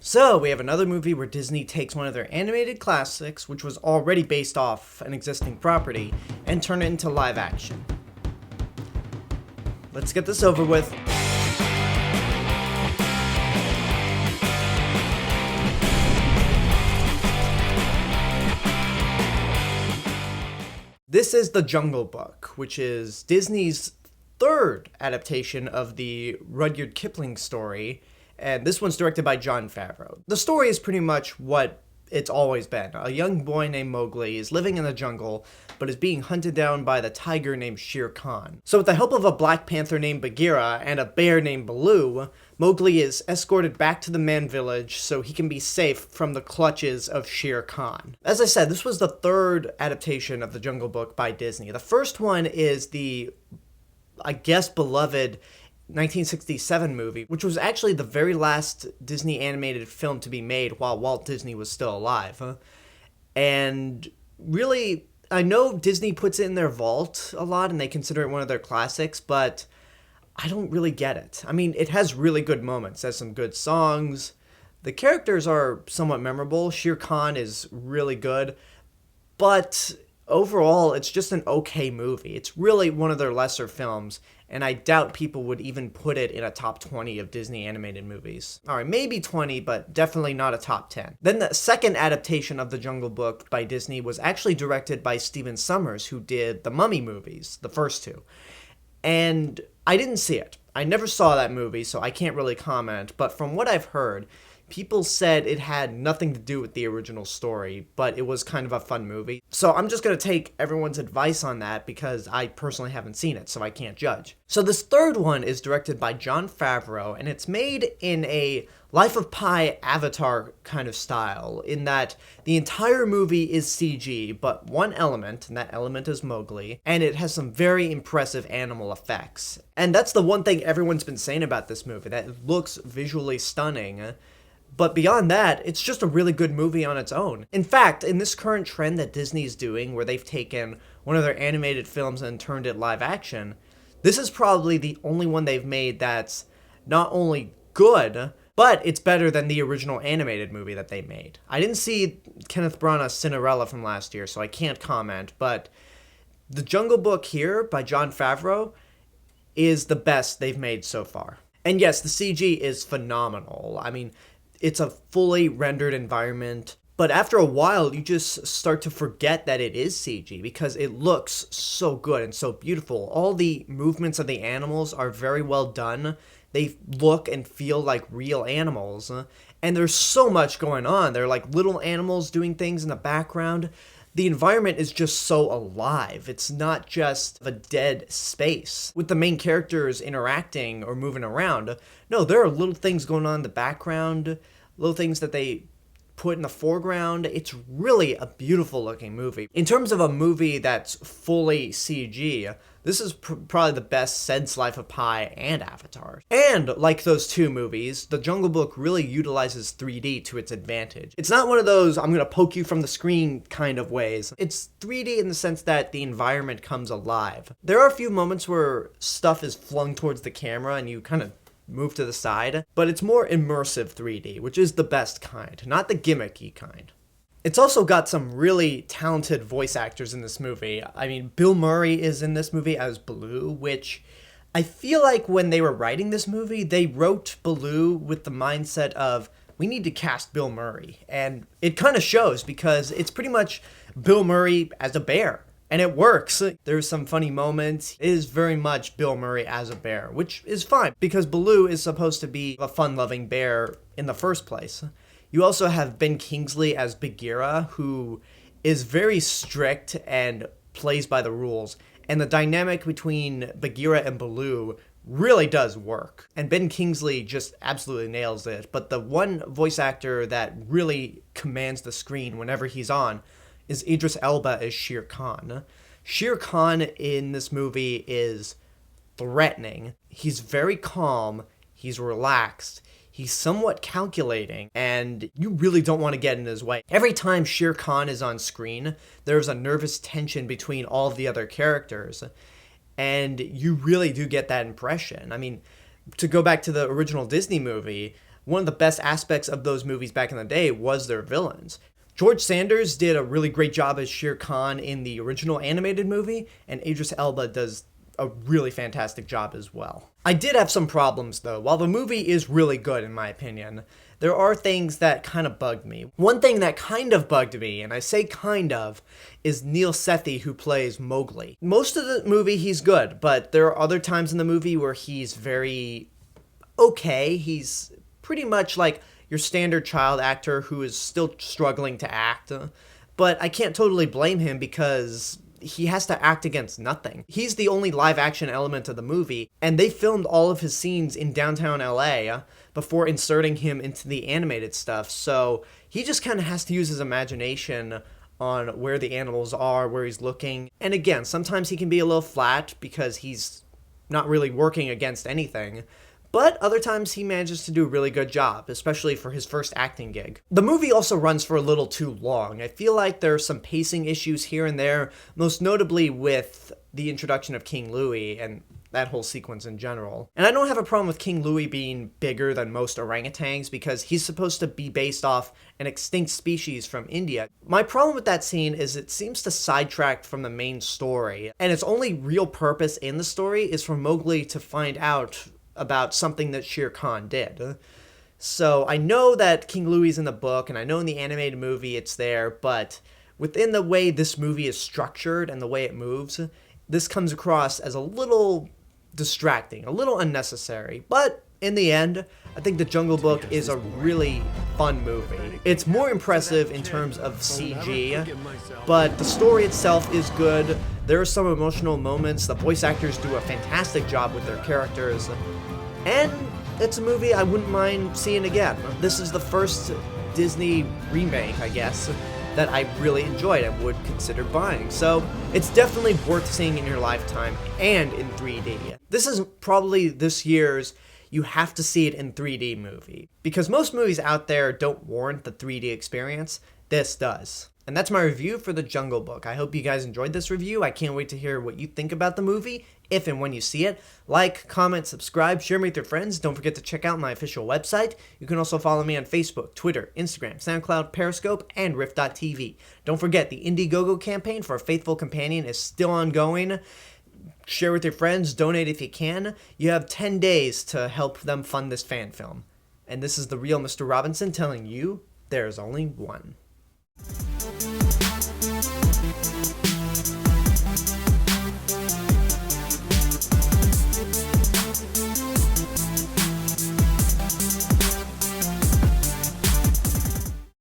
So, we have another movie where Disney takes one of their animated classics, which was already based off an existing property, and turn it into live action. Let's get this over with. This is The Jungle Book, which is Disney's third adaptation of the Rudyard Kipling story, and this one's directed by Jon Favreau. The story is pretty much what it's always been. A young boy named Mowgli is living in the jungle, but is being hunted down by the tiger named Shere Khan. So with the help of a Black Panther named Bagheera and a bear named Baloo, Mowgli is escorted back to the man village so he can be safe from the clutches of Shere Khan. As I said, this was the third adaptation of The Jungle Book by Disney. The first one is the, I guess, beloved 1967 movie, which was actually the very last Disney animated film to be made while Walt Disney was still alive. And really, I know Disney puts it in their vault a lot and they consider it one of their classics, but I don't really get it. I mean, it has really good moments. It has some good songs. The characters are somewhat memorable. Shere Khan is really good, but overall, it's just an okay movie. It's really one of their lesser films, and I doubt people would even put it in a top 20 of Disney animated movies. Alright, maybe 20, but definitely not a top 10. Then the second adaptation of The Jungle Book by Disney was actually directed by Stephen Sommers, who did the Mummy movies, the first two. And I didn't see it. I never saw that movie, so I can't really comment, but from what I've heard, people said it had nothing to do with the original story, but it was kind of a fun movie. So I'm just going to take everyone's advice on that because I personally haven't seen it, so I can't judge. So this third one is directed by Jon Favreau, and it's made in a Life of Pi Avatar kind of style, in that the entire movie is CG, but one element, and that element is Mowgli, and it has some very impressive animal effects. And that's the one thing everyone's been saying about this movie, that it looks visually stunning. But beyond that, it's just a really good movie on its own. In fact, in this current trend that Disney's doing, where they've taken one of their animated films and turned it live action, this is probably the only one they've made that's not only good, but it's better than the original animated movie that they made. I didn't see Kenneth Branagh's Cinderella from last year, so I can't comment, but The Jungle Book here by Jon Favreau is the best they've made so far. And yes, the CG is phenomenal. I mean, it's a fully rendered environment, but after a while, you just start to forget that it is CG because it looks so good and so beautiful. All the movements of the animals are very well done. They look and feel like real animals, and there's so much going on. They're like little animals doing things in the background. The environment is just so alive. It's not just a dead space with the main characters interacting or moving around. No, there are little things going on in the background, little things that they put in the foreground. It's really a beautiful looking movie. In terms of a movie that's fully CG, this is probably the best since Life of Pi and Avatar. And like those two movies, The Jungle Book really utilizes 3D to its advantage. It's not one of those I'm gonna poke you from the screen kind of ways. It's 3D in the sense that the environment comes alive. There are a few moments where stuff is flung towards the camera and you kind of move to the side, but it's more immersive 3D, which is the best kind, not the gimmicky kind. It's also got some really talented voice actors in this movie. I mean, Bill Murray is in this movie as Baloo, which I feel like when they were writing this movie, they wrote Baloo with the mindset of, we need to cast Bill Murray. And it kind of shows because it's pretty much Bill Murray as a bear. And it works. There's some funny moments. It is very much Bill Murray as a bear, which is fine because Baloo is supposed to be a fun-loving bear in the first place. You also have Ben Kingsley as Bagheera, who is very strict and plays by the rules. And the dynamic between Bagheera and Baloo really does work. And Ben Kingsley just absolutely nails it. But the one voice actor that really commands the screen whenever he's on is Idris Elba as Shere Khan. Shere Khan in this movie is threatening. He's very calm. He's relaxed. He's somewhat calculating, and you really don't want to get in his way. Every time Shere Khan is on screen, there's a nervous tension between all of the other characters, and you really do get that impression. I mean, to go back to the original Disney movie, one of the best aspects of those movies back in the day was their villains. George Sanders did a really great job as Shere Khan in the original animated movie, and Idris Elba does a really fantastic job as well. I did have some problems though. While the movie is really good in my opinion, there are things that kind of bugged me. One thing that kind of bugged me, and I say kind of, is Neel Sethi, who plays Mowgli. Most of the movie he's good, but there are other times in the movie where he's very okay. He's pretty much like your standard child actor who is still struggling to act. But I can't totally blame him because he has to act against nothing. He's the only live action element of the movie, and they filmed all of his scenes in downtown LA before inserting him into the animated stuff. So he just kind of has to use his imagination on where the animals are, where he's looking. And again, sometimes he can be a little flat because he's not really working against anything. But other times he manages to do a really good job, especially for his first acting gig. The movie also runs for a little too long. I feel like there are some pacing issues here and there, most notably with the introduction of King Louie and that whole sequence in general. And I don't have a problem with King Louie being bigger than most orangutans because he's supposed to be based off an extinct species from India. My problem with that scene is it seems to sidetrack from the main story, and its only real purpose in the story is for Mowgli to find out about something that Shere Khan did. So I know that King Louie's in the book, and I know in the animated movie it's there, but within the way this movie is structured and the way it moves, this comes across as a little distracting, a little unnecessary. But in the end, I think The Jungle Book is a really fun movie. It's more impressive in terms of CG, but the story itself is good. There are some emotional moments. The voice actors do a fantastic job with their characters. And it's a movie I wouldn't mind seeing again. This is the first Disney remake, I guess, that I really enjoyed and would consider buying. So it's definitely worth seeing in your lifetime and in 3D. This is probably this year's you have to see it in 3D movie. Because most movies out there don't warrant the 3D experience, this does. And that's my review for The Jungle Book. I hope you guys enjoyed this review. I can't wait to hear what you think about the movie, if and when you see it. Like, comment, subscribe, share me with your friends. Don't forget to check out my official website. You can also follow me on Facebook, Twitter, Instagram, SoundCloud, Periscope, and Rift.tv. Don't forget, the Indiegogo campaign for a faithful companion is still ongoing. Share with your friends, donate if you can. You have 10 days to help them fund this fan film. And this is the real Mr. Robinson telling you there's only one.